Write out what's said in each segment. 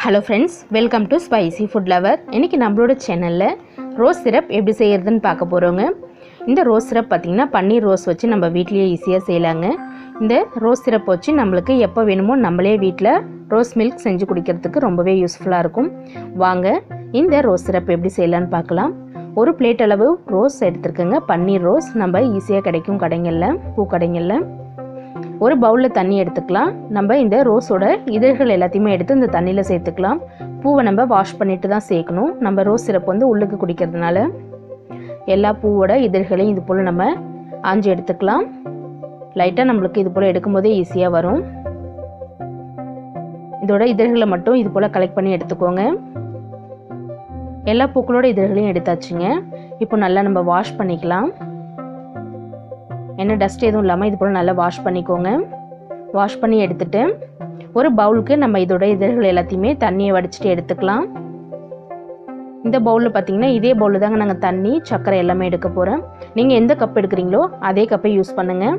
Hello friends, welcome to spicy food lower. இன்றைக்கி நம்மளோட சேனலில் ரோஸ் சிரப் எப்படி செய்கிறதுன்னு பார்க்க போகிறோங்க. இந்த ரோஸ் சிரப் பார்த்திங்கன்னா பன்னீர் ரோஸ் வச்சு நம்ம வீட்லேயே ஈஸியாக செய்யலாங்க. இந்த ரோஸ் சிரப் வச்சு நம்மளுக்கு எப்போ வேணுமோ நம்மளே வீட்டில் ரோஸ் மில்க் செஞ்சு குடிக்கிறதுக்கு ரொம்பவே யூஸ்ஃபுல்லாக இருக்கும். வாங்க இந்த ரோஸ் சிரப் எப்படி செய்யலான்னு பார்க்கலாம். ஒரு பிளேட் அளவு ரோஸ் எடுத்துருக்கேங்க. பன்னீர் ரோஸ் நம்ம ஈஸியாக கிடைக்கும் கடைங்களில், பூக்கடைங்களில். ஒரு பவுலில் தண்ணி எடுத்துக்கலாம். நம்ம இந்த ரோஸோட இதழ்கள் எல்லாத்தையுமே எடுத்து இந்த தண்ணியில் சேர்த்துக்கலாம். பூவை நம்ம வாஷ் பண்ணிட்டு தான் சேர்க்கணும். நம்ம ரோஸ் சிரப் வந்து உள்ளுக்கு குடிக்கிறதுனால எல்லா பூவோட இதழ்களையும் இது போல் நம்ம ஆஞ்சி எடுத்துக்கலாம். லைட்டாக நம்மளுக்கு இது போல் எடுக்கும்போதே ஈஸியாக வரும். இதோட இதழ்களை மட்டும் இது போல் கலெக்ட் பண்ணி எடுத்துக்கோங்க. எல்லா பூக்களோட இதழ்களையும் எடுத்தாச்சுங்க. இப்போ நல்லா நம்ம வாஷ் பண்ணிக்கலாம். என்ன டஸ்ட் எதுவும் இல்லாமல் இது போல் நல்லா வாஷ் பண்ணிக்கோங்க. வாஷ் பண்ணி எடுத்துட்டு ஒரு பவுலுக்கு நம்ம இதோட இதழ்கள் எல்லாத்தையுமே தண்ணியை வடிச்சிட்டு எடுத்துக்கலாம். இந்த பவுலில் பார்த்தீங்கன்னா இதே பவுலில் தாங்க நாங்கள் தண்ணி, சர்க்கரை எல்லாமே எடுக்க போகிறோம். நீங்கள் எந்த கப் எடுக்கிறீங்களோ அதே கப்பை யூஸ் பண்ணுங்கள்.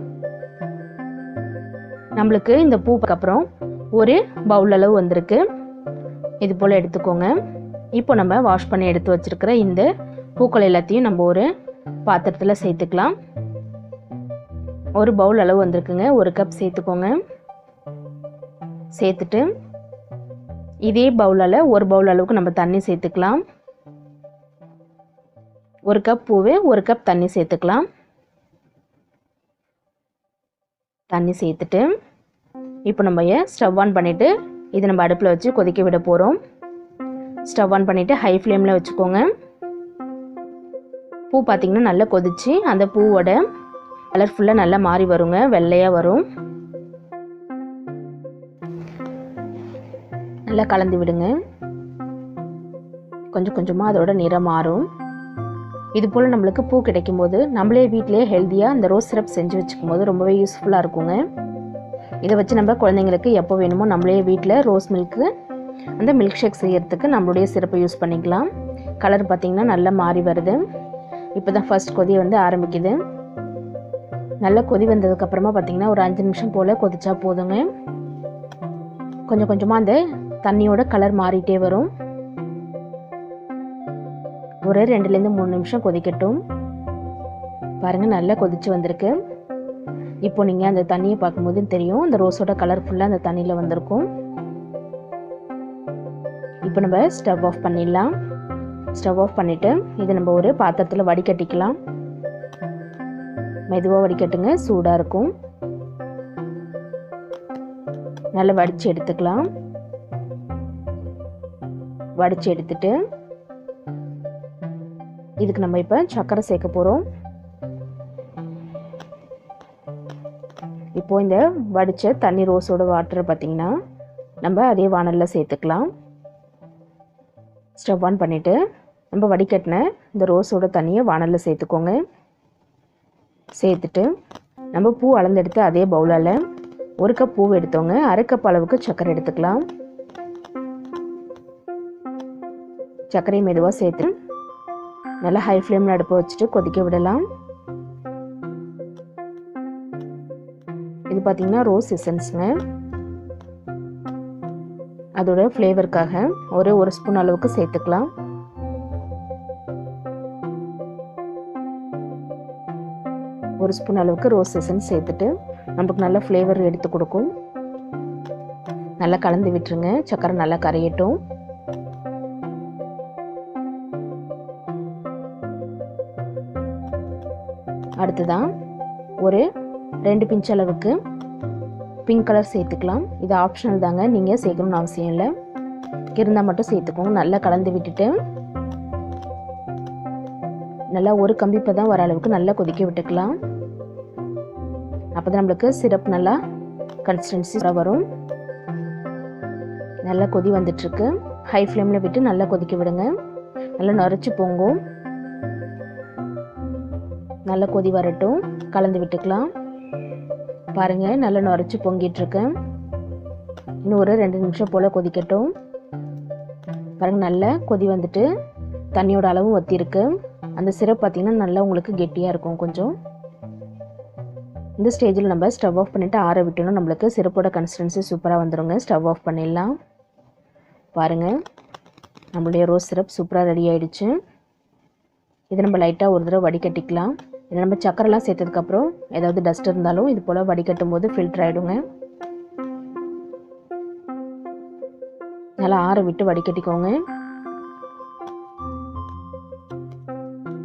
நம்மளுக்கு இந்த பூக்கு அப்புறம் ஒரு பவுல் அளவு வந்திருக்கு. இது போல் எடுத்துக்கோங்க. இப்போ நம்ம வாஷ் பண்ணி எடுத்து வச்சுருக்கிற இந்த பூக்கள் எல்லாத்தையும் நம்ம ஒரு பாத்திரத்தில் சேர்த்துக்கலாம். ஒரு பவுல் அளவு வந்திருக்குங்க. ஒரு கப் சேர்த்துக்கோங்க. சேர்த்துட்டு இதே பவுலால் ஒரு பவுல் அளவுக்கு நம்ம தண்ணி சேர்த்துக்கலாம். ஒரு கப் பூவே ஒரு கப் தண்ணி சேர்த்துக்கலாம். தண்ணி சேர்த்துட்டு இப்போ நம்ம ஸ்டவ் ஆன் பண்ணிவிட்டு இதை நம்ம அடுப்பில் வச்சு கொதிக்க விட போகிறோம். ஸ்டவ் ஆன் பண்ணிவிட்டு ஹை ஃப்ளேமில் வச்சுக்கோங்க. பூ பார்த்திங்கன்னா நல்லா கொதிச்சு அந்த பூவோட கலர்ஃபுல்லாக நல்லா மாறி வருங்க, வெள்ளையாக வரும். நல்லா கலந்து விடுங்க. கொஞ்சம் கொஞ்சமாக அதோட நிறம் மாறும். இது போல் நம்மளுக்கு பூ கிடைக்கும் போது நம்மளே வீட்டிலே ஹெல்த்தியாக அந்த ரோஸ் சிரப் செஞ்சு வச்சுக்கும் போது ரொம்பவே யூஸ்ஃபுல்லாக இருக்குங்க. இதை வச்சு நம்ம குழந்தைங்களுக்கு எப்போ வேணுமோ நம்மளே வீட்டில் ரோஸ் மில்க்கு அந்த மில்க் ஷேக் செய்யறதுக்கு நம்மளுடைய சிரப்பை யூஸ் பண்ணிக்கலாம். கலர் பார்த்திங்கன்னா நல்லா மாறி வருது. இப்போ தான் ஃபர்ஸ்ட் கொதி வந்து ஆரம்பிக்குது. நல்லா கொதி வந்ததுக்கப்புறமா பார்த்திங்கன்னா ஒரு 5 நிமிஷம் போல் கொதிச்சா போதுங்க. கொஞ்சம் கொஞ்சமாக அந்த தண்ணியோட கலர் மாறிட்டே வரும். ஒரு 2லேருந்து 3 நிமிஷம் கொதிக்கட்டும். பாருங்கள் நல்லா கொதிச்சு வந்திருக்கு. இப்போ நீங்கள் அந்த தண்ணியை பார்க்கும்போது தெரியும், அந்த ரோஸோட கலர் ஃபுல்லாக அந்த தண்ணியில் வந்திருக்கும். இப்போ நம்ம ஸ்டவ் ஆஃப் பண்ணிடலாம். ஸ்டவ் ஆஃப் பண்ணிவிட்டு இதை நம்ம ஒரு பாத்திரத்தில் வடிகட்டிக்கலாம். மெதுவாக வடிகட்டுங்க, சூடாக இருக்கும். நல்லா வடித்து எடுத்துக்கலாம். வடித்து எடுத்துட்டு இதுக்கு நம்ம இப்போ சர்க்கரை சேர்க்க போகிறோம். இப்போ இந்த வடித்த தண்ணி ரோஸோட வாட்டர் பார்த்திங்கன்னா நம்ம அதே வானலில் சேர்த்துக்கலாம். ஸ்டவ் ஆன் பண்ணிவிட்டு நம்ம வடிகட்டின இந்த ரோஸோட தண்ணியை வானலில் சேர்த்துக்கோங்க. சேர்த்துட்டு நம்ம பூ அளந்தெடுத்து அதே பவுலால் ஒரு கப் பூ எடுத்தோங்க. அரை கப் அளவுக்கு சர்க்கரை எடுத்துக்கலாம். சர்க்கரையை மெதுவாக சேர்த்து நல்லா ஹை ஃப்ளேமில் அடுப்பை வச்சுட்டு கொதிக்க விடலாம். இது பார்த்திங்கன்னா ரோஸ் எசன்ஸுங்க. அதோட ஃப்ளேவருக்காக ஒரு ஸ்பூன் அளவுக்கு சேர்த்துக்கலாம். ஒரு ஸ்பூன் அளவுக்கு ரோஸ் எசன்ஸ் சேர்த்துட்டு நமக்கு நல்ல ஃப்ளேவர் எடுத்து கொடுக்கும். நல்லா கலந்து விட்டுருங்க. சர்க்கரை நல்லா கரையட்டும். அடுத்துதான் ஒரு 2 பிஞ்ச் அளவுக்கு பிங்க் கலர் சேர்த்துக்கலாம். இது ஆப்ஷனல் தாங்க, நீங்கள் சேர்க்கணும்னு அவசியம் இல்லை. இருந்தால் மட்டும் சேர்த்துக்கோங்க. நல்லா கலந்து விட்டுட்டு நல்லா ஒரு கம்பிப்பை தான் வர அளவுக்கு நல்லா கொதிக்க விட்டுக்கலாம். அப்போ தான் நம்மளுக்கு சிரப் நல்லா கன்சிஸ்டன்சி வரும். நல்லா கொதி வந்துட்டுருக்கு. ஹை ஃப்ளேமில் விட்டு நல்லா கொதிக்க விடுங்க. நல்லா நரைச்சி பொங்கும். நல்லா கொதி வரட்டும். கலந்து விட்டுக்கலாம். பாருங்கள் நல்லா நரைச்சி பொங்கிட்டுருக்கேன். இன்னும் ஒரு 2 நிமிஷம் போல் கொதிக்கட்டும். பாருங்கள் நல்லா கொதி வந்துட்டு தண்ணியோட அளவும் வற்றிருக்கு. அந்த சிரப் பார்த்திங்கன்னா நல்லா உங்களுக்கு கெட்டியாக இருக்கும். கொஞ்சம் இந்த ஸ்டேஜில் நம்ம ஸ்டவ் ஆஃப் பண்ணிவிட்டு ஆற விட்டணும். நம்மளுக்கு சிரப்போட கன்சிஸ்டன்சி சூப்பராக வந்துடுங்க. ஸ்டவ் ஆஃப் பண்ணிடலாம். பாருங்கள், நம்மளுடைய ரோஸ் சிரப் சூப்பராக ரெடி ஆகிடுச்சு. இதை நம்ம லைட்டாக ஒரு தடவை வடிகட்டிக்கலாம். இதை நம்ம சக்கரைலாம் சேர்த்ததுக்கப்புறம் ஏதாவது டஸ்ட் இருந்தாலும் இது போல் வடிகட்டும் போது ஃபில்டர் ஆகிடுங்க. நல்லா ஆற விட்டு வடிகட்டிக்கோங்க.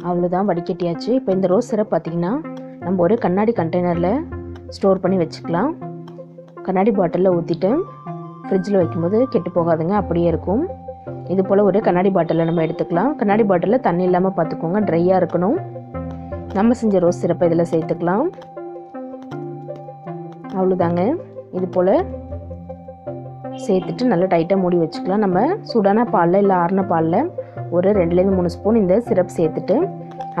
அவ்வளோதான், வடிகட்டியாச்சு. இப்போ இந்த ரோஸ் சிரப் பார்த்திங்கன்னா நம்ம ஒரு கண்ணாடி கண்டெய்னரில் ஸ்டோர் பண்ணி வச்சுக்கலாம். கண்ணாடி பாட்டிலில் ஊற்றிட்டு ஃப்ரிட்ஜில் வைக்கும்போது கெட்டு போகாதுங்க, அப்படியே இருக்கும். இது போல் ஒரு கண்ணாடி பாட்டிலில் நம்ம எடுத்துக்கலாம். கண்ணாடி பாட்டிலில் தண்ணி இல்லாமல் பார்த்துக்கோங்க, ட்ரையாக இருக்கணும். நம்ம செஞ்ச ரோஸ் சிரப்பை இதில் சேர்த்துக்கலாம். அவ்வளோதாங்க, இது போல் சேர்த்துட்டு நல்லா டைட்டாக மூடி வச்சுக்கலாம். நம்ம சூடான பாலில் இல்லை ஆறின பாலில் ஒரு 2-3 ஸ்பூன் இந்த சிரப் சேர்த்துட்டு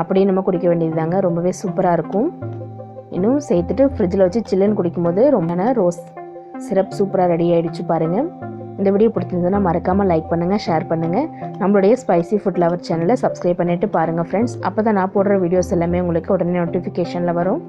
அப்படியே நம்ம குடிக்க வேண்டியது தாங்க. ரொம்பவே சூப்பராக இருக்கும். இன்னும் சேர்த்துட்டு ஃப்ரிட்ஜில் வச்சு சில்லுன்னு குடிக்கும்போது ரொம்ப ரோஸ் சிரப் சூப்பராக ரெடி ஆகிடுச்சு பாருங்கள். இந்த வீடியோ பிடிச்சிருந்ததுன்னா மறக்காமல் லைக் பண்ணுங்கள், ஷேர் பண்ணுங்கள். நம்மளுடைய ஸ்பைசி ஃபுட் லவர் சேனலை சப்ஸ்கிரைப் பண்ணிவிட்டு பாருங்கள் ஃப்ரெண்ட்ஸ். அப்போ தான் நான் போடுற வீடியோஸ் எல்லாமே உங்களுக்கு உடனே நோட்டிஃபிகேஷனில் வரும்.